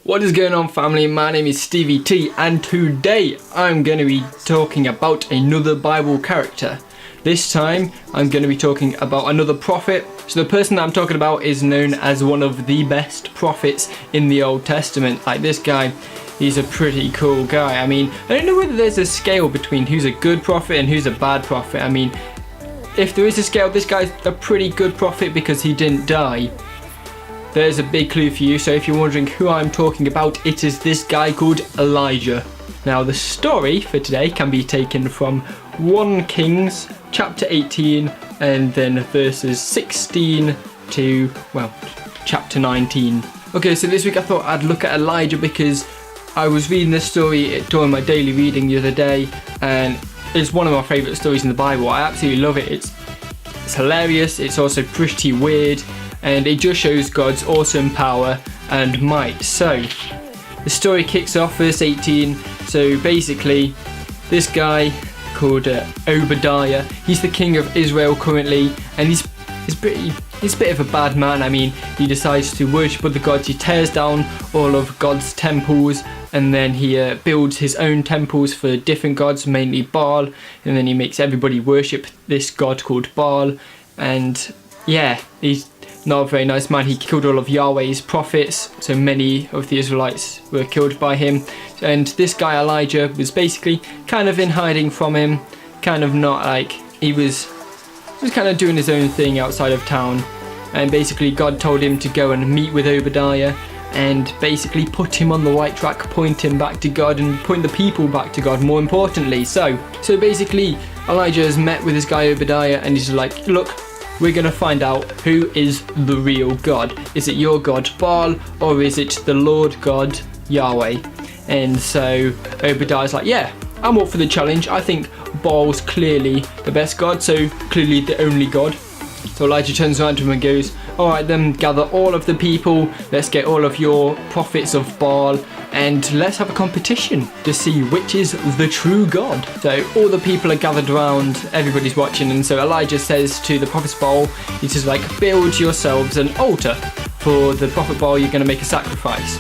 What is going on, family? My name is Stevie T, and today I'm going to be talking about another Bible character. This time I'm going to be talking about another prophet. So the person that I'm talking about is known as one of the best prophets in the Old Testament. Like, this guy, he's a pretty cool guy. I mean, I don't know whether there's a scale between who's a good prophet and who's a bad prophet. I mean, if there is a scale, this guy's a pretty good prophet because he didn't die. There's a big clue for you. So if you're wondering who I'm talking about, it is this guy called Elijah. Now, the story for today can be taken from 1 Kings chapter 18 and then verses 16 to, well, chapter 19. Okay, so this week I thought I'd look at Elijah because I was reading this story during my daily reading the other day, and it's one of my favourite stories in the Bible. I absolutely love it. It's hilarious. It's also pretty weird, and it just shows God's awesome power and might. So the story kicks off, verse 18. So basically, this guy called Obadiah, he's the king of Israel currently, and he's a bit of a bad man. I mean, he decides to worship other gods. He tears down all of God's temples, and then he builds his own temples for different gods, mainly Baal, and then he makes everybody worship this god called Baal. And yeah, he's not a very nice man. He killed all of Yahweh's prophets, so many of the Israelites were killed by him. And this guy Elijah was basically kind of in hiding from him, kind of not like, he was kind of doing his own thing outside of town. And basically God told him to go and meet with Obadiah and basically put him on the right track, point him back to God and point the people back to God, more importantly. So basically Elijah has met with this guy Obadiah, and he's like, look, we're going to find out who is the real God. Is it your God Baal, or is it the Lord God Yahweh? And so Obadiah's like, yeah, I'm up for the challenge. I think Baal's clearly the best God, so clearly the only God. So Elijah turns around to him and goes, all right then, gather all of the people, let's get all of your prophets of Baal, and let's have a competition to see which is the true God. So all the people are gathered around, everybody's watching, and so Elijah says to the prophets of Baal, he says, like, build yourselves an altar. For the prophet Baal, you're going to make a sacrifice.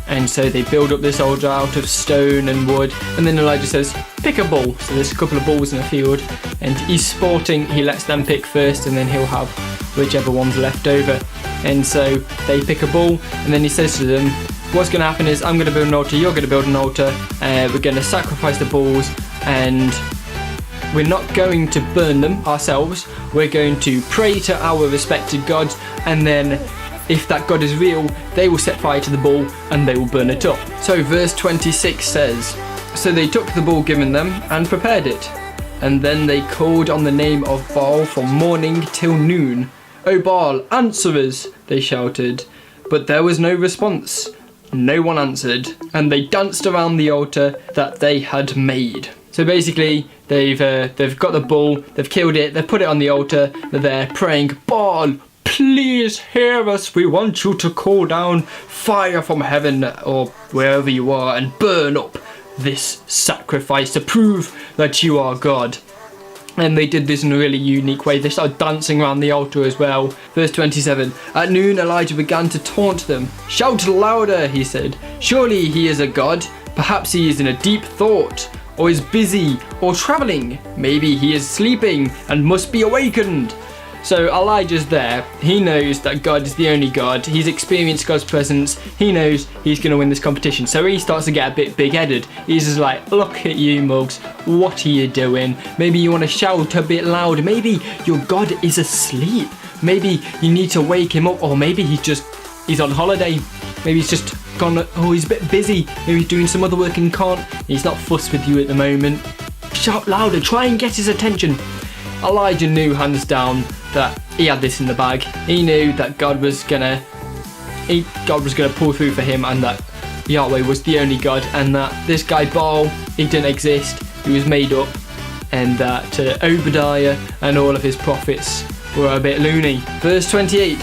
And so they build up this altar out of stone and wood, and then Elijah says, pick a bull. So there's a couple of bulls in the field, and he's sporting, he lets them pick first, and then he'll have whichever one's left over. And so they pick a bull, and then he says to them, what's going to happen is I'm going to build an altar, you're going to build an altar, we're going to sacrifice the bulls, and we're not going to burn them ourselves, we're going to pray to our respected gods, and then if that God is real, they will set fire to the bull and they will burn it up. So verse 26 says, so they took the bull given them and prepared it, and then they called on the name of Baal from morning till noon. O Baal, answer us, they shouted. But there was no response. No one answered, and they danced around the altar that they had made. So basically, they've got the bull, they've killed it, they've put it on the altar, they're praying, Baal, please hear us. We want you to call down fire from heaven or wherever you are and burn up this sacrifice to prove that you are God. And they did this in a really unique way. They started dancing around the altar as well. Verse 27, at noon Elijah began to taunt them. Shout louder, he said. Surely he is a god. Perhaps he is in a deep thought, or is busy, or traveling. Maybe he is sleeping and must be awakened. So Elijah's there, he knows that God is the only God, he's experienced God's presence, he knows he's going to win this competition. So he starts to get a bit big-headed. He's just like, look at you mugs, what are you doing? Maybe you want to shout a bit louder, maybe your God is asleep, maybe you need to wake him up, or maybe he's on holiday, maybe he's just gone, oh, he's a bit busy, maybe he's doing some other work and can't, he's not fussed with you at the moment. Shout louder, try and get his attention. Elijah knew hands down that he had this in the bag. He knew that God was gonna pull through for him, and that Yahweh was the only God, and that this guy Baal, he didn't exist, he was made up, and that Obadiah and all of his prophets were a bit loony. Verse 28.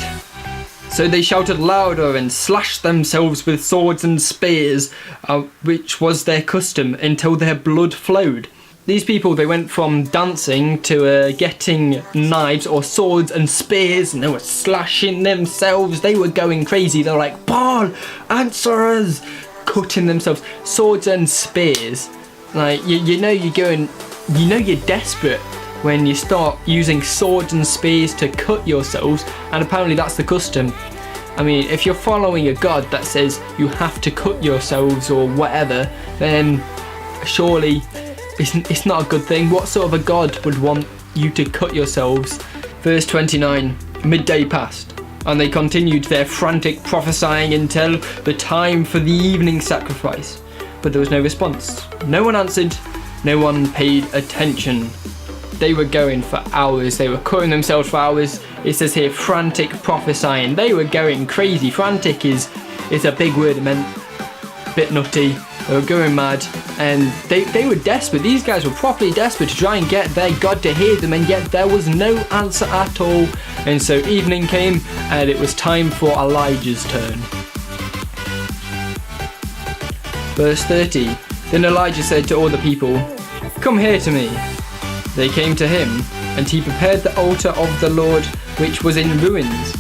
So they shouted louder and slashed themselves with swords and spears, which was their custom, until their blood flowed. these people, they went from dancing to getting knives or swords and spears, and they were slashing themselves. They were going crazy. They were like, Baal, answer us, cutting themselves, swords and spears. Like, you know you're desperate when you start using swords and spears to cut yourselves, and apparently that's the custom. I mean, if you're following a god that says you have to cut yourselves or whatever, then surely it's not a good thing. What sort of a god would want you to cut yourselves? Verse 29, midday passed, and they continued their frantic prophesying until the time for the evening sacrifice. But there was no response. No one answered, no one paid attention. They were going for hours, they were cutting themselves for hours. It says here, frantic prophesying. They were going crazy. Frantic is a big word. It meant a bit nutty. They were going mad, and they were desperate. These guys were properly desperate to try and get their God to hear them, and yet there was no answer at all. And so evening came, and it was time for Elijah's turn. Verse 30, then Elijah said to all the people, come here to me. They came to him, and he prepared the altar of the Lord, which was in ruins.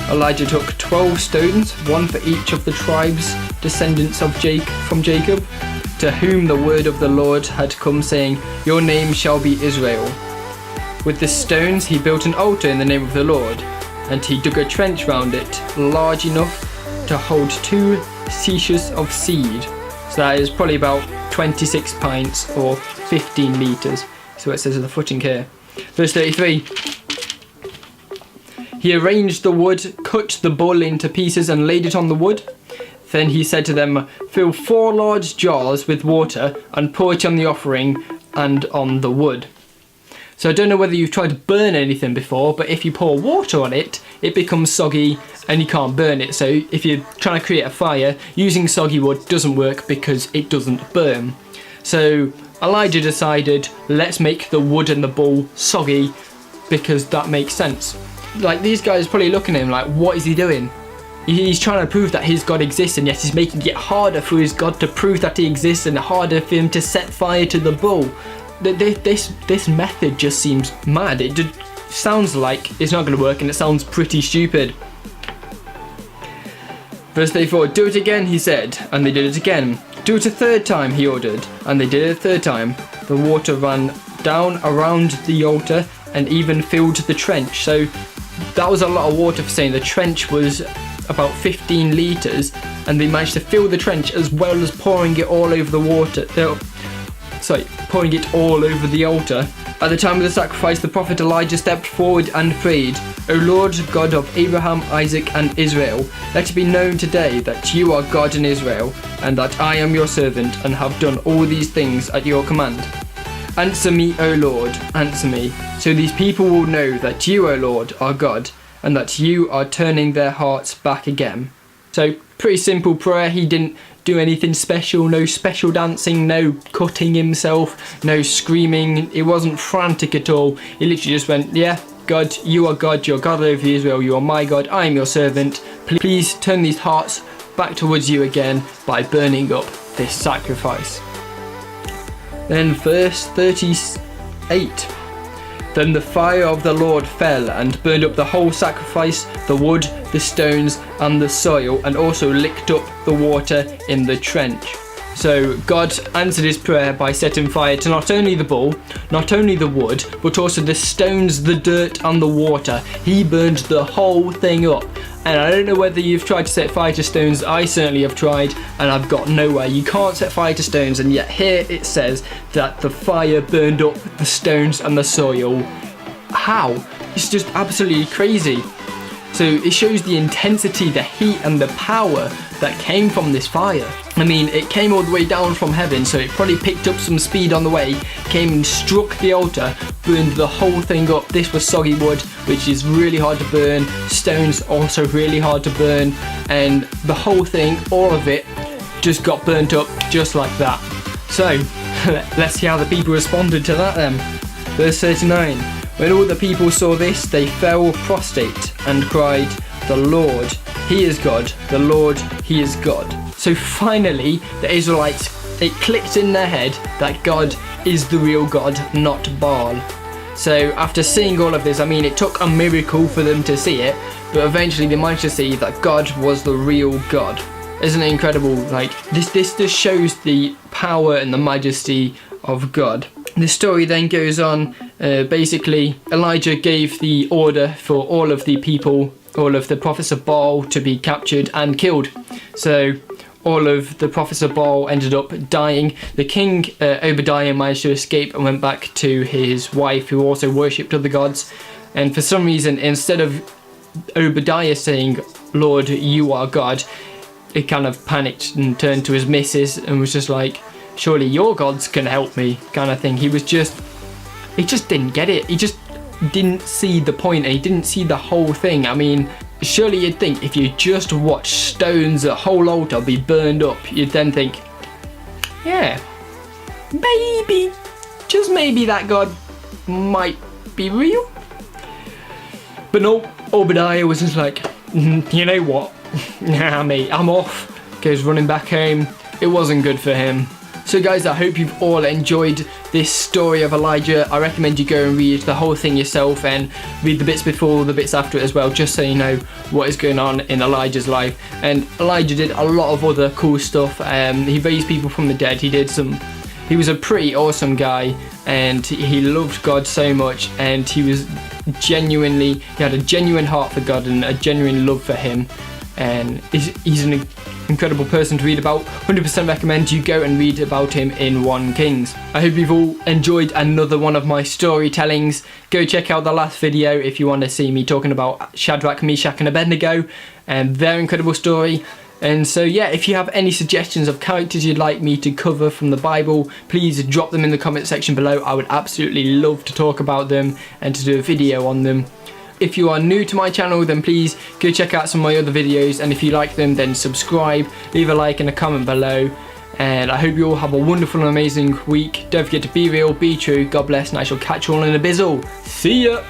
Elijah took 12 stones, one for each of the tribes, descendants of from Jacob, to whom the word of the Lord had come, saying, your name shall be Israel. With the stones he built an altar in the name of the Lord, and he dug a trench round it, large enough to hold 2 seahs of seed. So that is probably about 26 pints or 15 litres. So it says at the footing here. Verse 33. He arranged the wood, cut the bull into pieces and laid it on the wood. Then he said to them, fill 4 large jars with water and pour it on the offering and on the wood. So I don't know whether you've tried to burn anything before, but if you pour water on it, it becomes soggy and you can't burn it. So if you're trying to create a fire, using soggy wood doesn't work because it doesn't burn. So Elijah decided, let's make the wood and the bull soggy because that makes sense. Like, these guys are probably looking at him like, what is he doing? He's trying to prove that his God exists, and yet he's making it harder for his God to prove that he exists and harder for him to set fire to the bull. This method just seems mad. It just sounds like it's not going to work, and it sounds pretty stupid. Verse 34, do it again, he said, and they did it again. Do it a third time, he ordered, and they did it a third time. The water ran down around the altar and even filled the trench. So that was a lot of water for saying the trench was about 15 litres, and they managed to fill the trench as well as pouring it all over the water. Pouring it all over the altar. At the time of the sacrifice, the prophet Elijah stepped forward and prayed, O Lord, God of Abraham, Isaac, and Israel, let it be known today that you are God in Israel, and that I am your servant, and have done all these things at your command. Answer me, O Lord, answer me, so these people will know that you, O Lord, are God, and that you are turning their hearts back again. So, pretty simple prayer. He didn't do anything special, no special dancing, no cutting himself, no screaming. It wasn't frantic at all. He literally just went, yeah, God, you are God, you're God over Israel, you are my God, I am your servant. Please turn these hearts back towards you again by burning up this sacrifice. Then verse 38. Then the fire of the Lord fell and burned up the whole sacrifice, the wood, the stones, and the soil, and also licked up the water in the trench. So God answered his prayer by setting fire to not only the bull, not only the wood, but also the stones, the dirt, and the water. He burned the whole thing up. And I don't know whether you've tried to set fire to stones. I certainly have tried, and I've got nowhere. You can't set fire to stones, and yet here it says that the fire burned up the stones and the soil. How? It's just absolutely crazy. So it shows the intensity, the heat, and the power that came from this fire. I mean, it came all the way down from heaven, so it probably picked up some speed on the way, came and struck the altar, burned the whole thing up. This was soggy wood, which is really hard to burn. Stones also really hard to burn, and the whole thing, all of it, just got burnt up just like that. So let's see how the people responded to that then. Verse 39. When all the people saw this, they fell prostrate and cried, "The Lord, He is God, the Lord, He is God." So finally, the Israelites it clicked in their head that God is the real God, not Baal. So after seeing all of this, I mean, it took a miracle for them to see it, but eventually they managed to see that God was the real God. Isn't it incredible? Like, this just shows the power and the majesty of God. The story then goes on. Basically, Elijah gave the order for all of the people, all of the prophets of Baal, to be captured and killed. So all of the prophets of Baal ended up dying. The king, Obadiah, managed to escape and went back to his wife, who also worshipped other gods. And for some reason, instead of Obadiah saying, "Lord, you are God," he kind of panicked and turned to his missus and was just like, "Surely your gods can help me," kind of thing. He just didn't get it. He just didn't see the point, and he didn't see the whole thing. I mean, surely you'd think if you just watch stones, a whole altar be burned up, you'd then think, yeah, maybe, just maybe that God might be real. But no, Obadiah was just like, you know what? Nah, mate, I'm off. Goes running back home. It wasn't good for him. So guys, I hope you've all enjoyed this story of Elijah. I recommend you go and read the whole thing yourself and read the bits before, the bits after it as well, just so you know what is going on in Elijah's life. And Elijah did a lot of other cool stuff. He raised people from the dead. He was a pretty awesome guy, and he loved God so much, and he had a genuine heart for God and a genuine love for him. And he's an incredible person to read about. 100% recommend you go and read about him in 1 Kings. I hope you've all enjoyed another one of my storytellings. Go check out the last video if you want to see me talking about Shadrach, Meshach and Abednego and their incredible story. And so yeah, if you have any suggestions of characters you'd like me to cover from the Bible, please drop them in the comment section below. I would absolutely love to talk about them and to do a video on them. If you are new to my channel, then please go check out some of my other videos, and if you like them, then subscribe, leave a like and a comment below. And I hope you all have a wonderful and amazing week. Don't forget to be real, be true, God bless, and I shall catch you all in a bizzle. See ya!